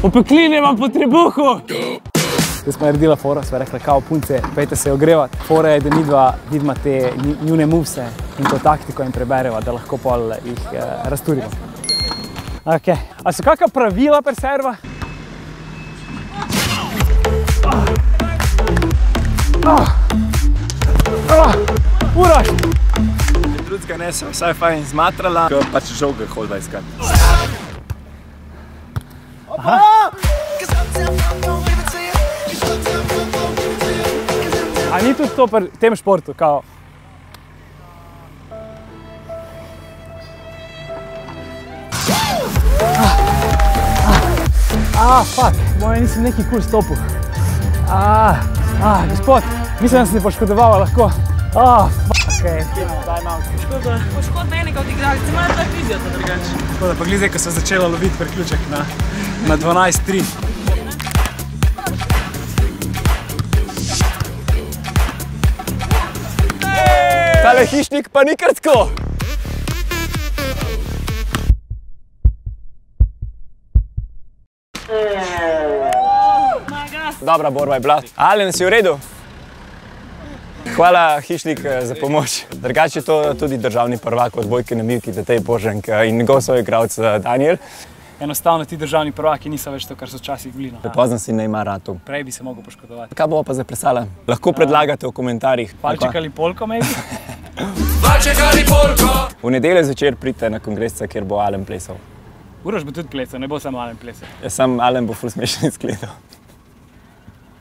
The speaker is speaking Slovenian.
Opekline imam po trebuhu! Zdaj smo naredila foro, sva rekla, kao punce, pejte se ogrevat. Fora je, da midva vidima te njune movese in to taktiko jim prebereva, da lahko pol jih razturimo. Ok, a so kakva pravila pri serva? Uroš! Drugega ne se vsaj fajn zmatrala, ko pač žoga hodba iskat. A ni tudi to pri tem športu, kao? Fuck, moja nisem neki kul stopil. Gospod, mislim, da sem se poškodovala lahko. Fuck, Poškodba enega od igralcev, imajo dva fiziota drugače. Tako da pa glede zdaj, ko sem začela loviti priključek na 12.3. Tale hišnik pa ni kar tako. Dobra borba je bila. Alen, si v redu? Hvala, hišnik, za pomoč. Drugače je to tudi državni prvak od Bojke na Mivki, Tatej Boženk in njegov soigralec Daniel. enostavno ti državni prvaki niso več to, kar so včasih bili. Prepozno si Neymar ratov. Prej bi se mogel poškodovati. Kaj bomo pa zdaj plesala? Lahko predlagate v komentarjih. Palček ali polko, maybe? Palček ali polko! V nedeljo zvečer pridite na kongresca, kjer bo Alen plesal. Uroš bo tudi plesal, ne bo samo Alen plesal. Sam Alen bo ful smešno izgledal.